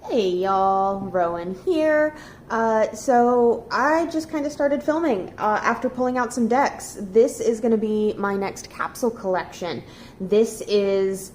Hey y'all, Rowan here. So I just kind of started filming after pulling out some decks. This is going to be my next capsule collection. This is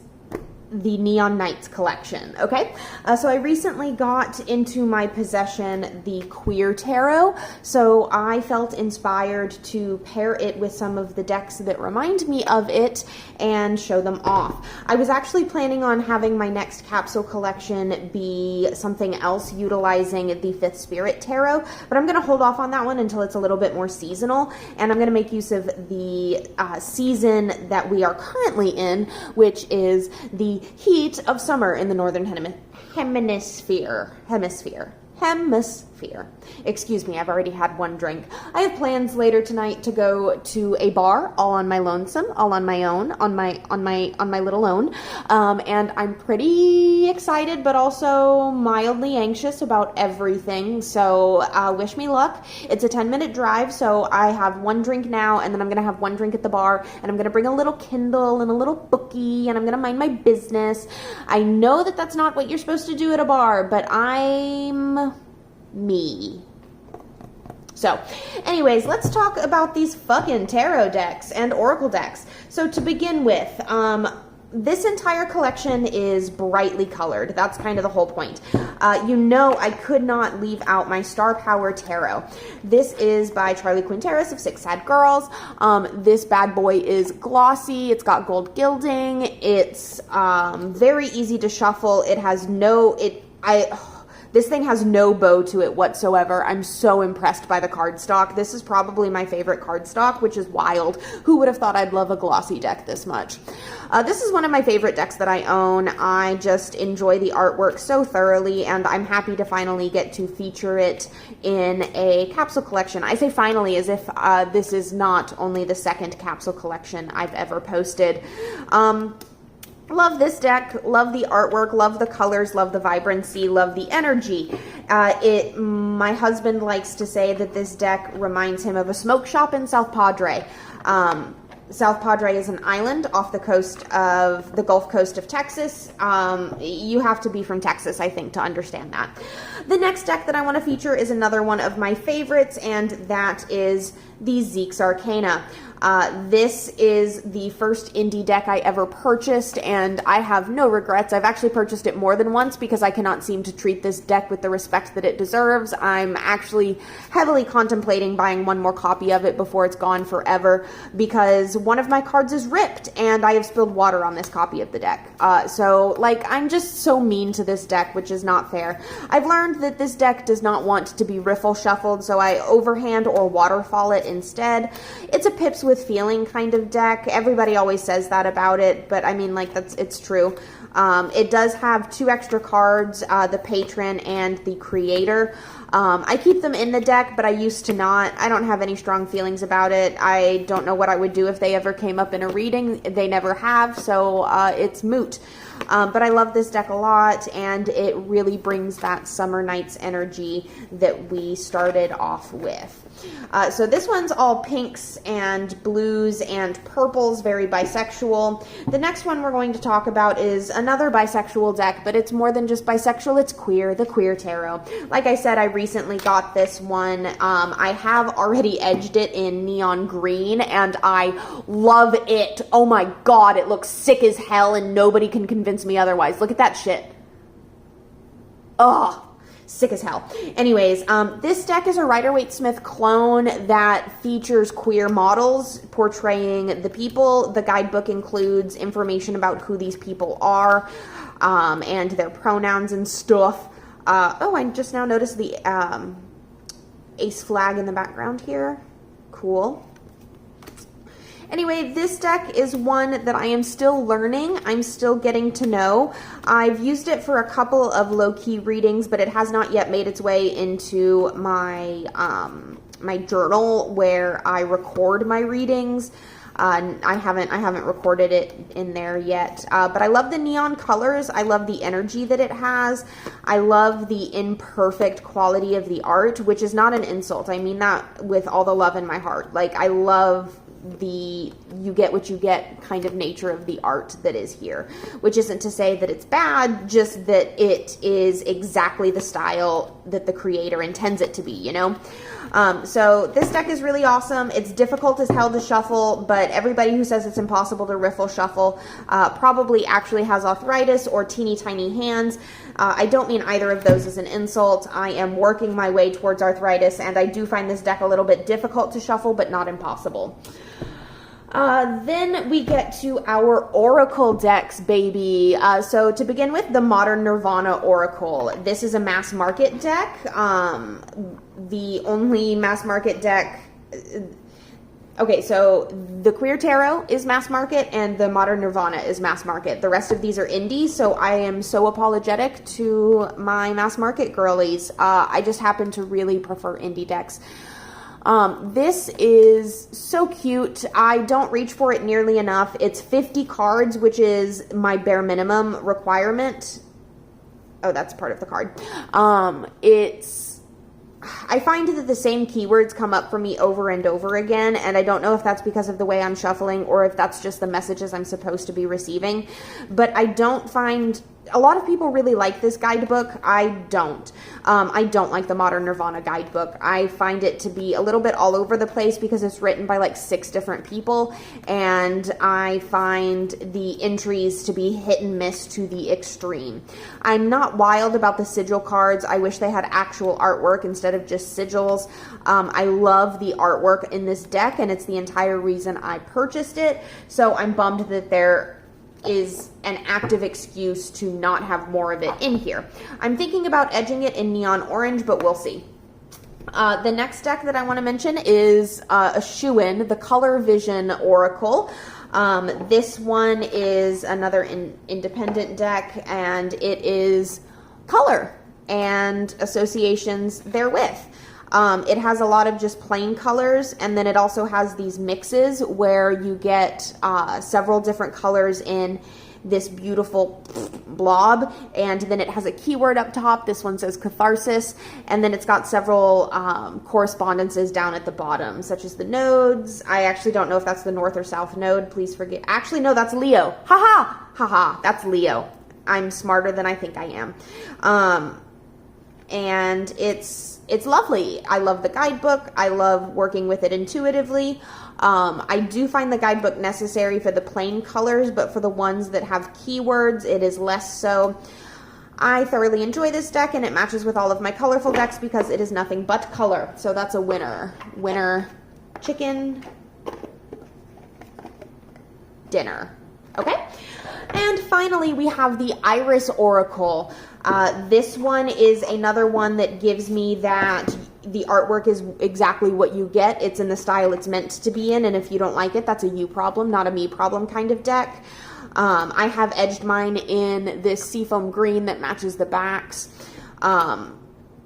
the Neon Knights collection, okay? So I recently got into my possession the Queer Tarot, so I felt inspired to pair it with some of the decks that remind me of it and show them off. I was actually planning on having my next capsule collection be something else utilizing the Fifth Spirit Tarot, but I'm going to hold off on that one until it's a little bit more seasonal, and I'm going to make use of the season that we are currently in, which is the heat of summer in the northern hemisphere. Excuse me, I've already had one drink. I have plans later tonight to go to a bar, all on my lonesome, all on my own, on my little own. And I'm pretty excited, but also mildly anxious about everything. So wish me luck. It's a 10-minute drive, so I have one drink now, and then I'm gonna have one drink at the bar, and I'm gonna bring a little Kindle and a little bookie, and I'm gonna mind my business. I know that that's not what you're supposed to do at a bar, but I'm me. So anyways, let's talk about these fucking tarot decks and oracle decks. So to begin with, this entire collection is brightly colored. That's kind of the whole point. You know, I could not leave out my Star Power Tarot. This is by Charlie Quinteros of Six Sad Girls. This bad boy is glossy. It's got gold gilding. It's very easy to shuffle. It has this thing has no bow to it whatsoever. I'm so impressed by the cardstock. This is probably my favorite cardstock, which is wild. Who would have thought I'd love a glossy deck this much? This is one of my favorite decks that I own. I just enjoy the artwork so thoroughly, and I'm happy to finally get to feature it in a capsule collection. I say finally as if this is not only the second capsule collection I've ever posted. Love this deck, love the artwork, love the colors, love the vibrancy, love the energy. My husband likes to say that this deck reminds him of a smoke shop in South Padre. South Padre is an island off the coast of the Gulf Coast of Texas. You have to be from Texas, I think, to understand that. The next deck that I want to feature is another one of my favorites, and that is the Zeke's Arcana. This is the first indie deck I ever purchased, and I have no regrets. I've actually purchased it more than once because I cannot seem to treat this deck with the respect that it deserves. I'm actually heavily contemplating buying one more copy of it before it's gone forever, because one of my cards is ripped, and I have spilled water on this copy of the deck. So, I'm just so mean to this deck, which is not fair. I've learned that this deck does not want to be riffle shuffled, so I overhand or waterfall it instead. It's a pips with feeling kind of deck. Everybody always says that about it, but I mean, it's true. It does have two extra cards, the patron and the creator. I keep them in the deck, but I used to not. I don't have any strong feelings about it. I don't know what I would do if they ever came up in a reading. They never have, so it's moot. But I love this deck a lot, and it really brings that Summer Nights energy that we started off with. So this one's all pinks and blues and purples, very bisexual. The next one we're going to talk about is another bisexual deck, but it's more than just bisexual, it's queer, the Queer Tarot. Like I said, I recently got this one. I have already edged it in neon green, and I love it. Oh my god, it looks sick as hell, and nobody can convince me otherwise. Look at that shit. Ugh. Sick as hell. Anyways, this deck is a Rider-Waite-Smith clone that features queer models portraying the people. The guidebook includes information about who these people are, and their pronouns and stuff. Oh, I just now noticed the ace flag in the background here. Cool. Anyway, this deck is one that I am still learning. I'm still getting to know. I've used it for a couple of low-key readings, but it has not yet made its way into my my journal where I record my readings. I haven't recorded it in there yet, but I love the neon colors. I love the energy that it has. I love the imperfect quality of the art, which is not an insult. I mean that with all the love in my heart. I love the you get what you get kind of nature of the art that is here, which isn't to say that it's bad, just that it is exactly the style that the creator intends it to be, you know? So this deck is really awesome. It's difficult as hell to shuffle, but everybody who says it's impossible to riffle shuffle probably actually has arthritis or teeny tiny hands. I don't mean either of those as an insult. I am working my way towards arthritis, and I do find this deck a little bit difficult to shuffle, but not impossible. Then we get to our Oracle decks, baby. So to begin with, the Modern Nirvana Oracle. This is a mass market deck. The only mass market deck... Okay, so the Queer Tarot is mass market and the Modern Nirvana is mass market. The rest of these are indie, so I am so apologetic to my mass market girlies. I just happen to really prefer indie decks. This is so cute. I don't reach for it nearly enough. It's 50 cards, which is my bare minimum requirement. Oh, that's part of the card. I find that the same keywords come up for me over and over again, and I don't know if that's because of the way I'm shuffling or if that's just the messages I'm supposed to be receiving, but I don't find... A lot of people really like this guidebook. I don't. I don't like the Modern Nirvana guidebook. I find it to be a little bit all over the place because it's written by like 6 different people, and I find the entries to be hit and miss to the extreme. I'm not wild about the sigil cards. I wish they had actual artwork instead of just sigils. I love the artwork in this deck, and it's the entire reason I purchased it, so I'm bummed that there is an active excuse to not have more of it in here. I'm thinking about edging it in neon orange, but we'll see. The next deck that I want to mention is a shoo-in, the Color Vision Oracle. This one is another independent deck, and it is color and associations therewith. It has a lot of just plain colors, and then it also has these mixes where you get several different colors in this beautiful blob, and then it has a keyword up top. This one says catharsis, and then it's got several correspondences down at the bottom, such as the nodes. I actually don't know if that's the north or south node. Please forget. Actually, no, that's Leo. Haha! Haha, that's Leo. I'm smarter than I think I am. And it's lovely. I love the guidebook. I love working with it intuitively. I do find the guidebook necessary for the plain colors, but for the ones that have keywords, it is less so. I thoroughly enjoy this deck, and it matches with all of my colorful decks because it is nothing but color. So that's a winner. Winner, chicken, dinner. Okay? And finally, we have the Iris Oracle. This one is another one that gives me that the artwork is exactly what you get. It's in the style it's meant to be in, and if you don't like it, that's a you problem, not a me problem kind of deck. I have edged mine in this seafoam green that matches the backs.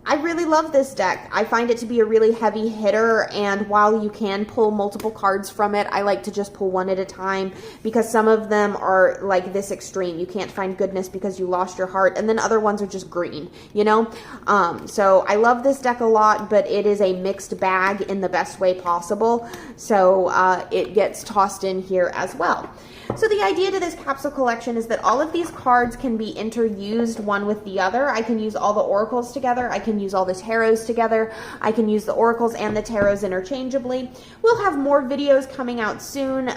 I really love this deck. I find it to be a really heavy hitter, and while you can pull multiple cards from it, I like to just pull one at a time because some of them are like this extreme. You can't find goodness because you lost your heart, and then other ones are just green, you know? So I love this deck a lot, but it is a mixed bag in the best way possible, so it gets tossed in here as well. So the idea to this capsule collection is that all of these cards can be interused one with the other. I can use all the oracles together. I can use all the tarots together. I can use the oracles and the tarots interchangeably. We'll have more videos coming out soon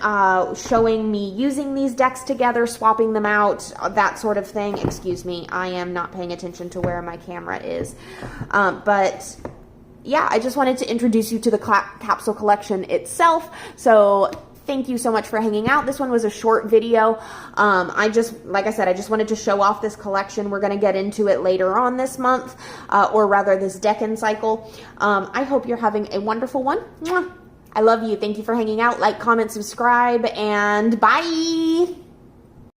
showing me using these decks together, swapping them out, that sort of thing. Excuse me, I am not paying attention to where my camera is. But yeah, I just wanted to introduce you to the capsule collection itself. So thank you so much for hanging out. This one was a short video. Like I said, I just wanted to show off this collection. We're going to get into it later on this month, or rather this deck-in cycle. I hope you're having a wonderful one. Mwah. I love you. Thank you for hanging out. Like, comment, subscribe, and bye!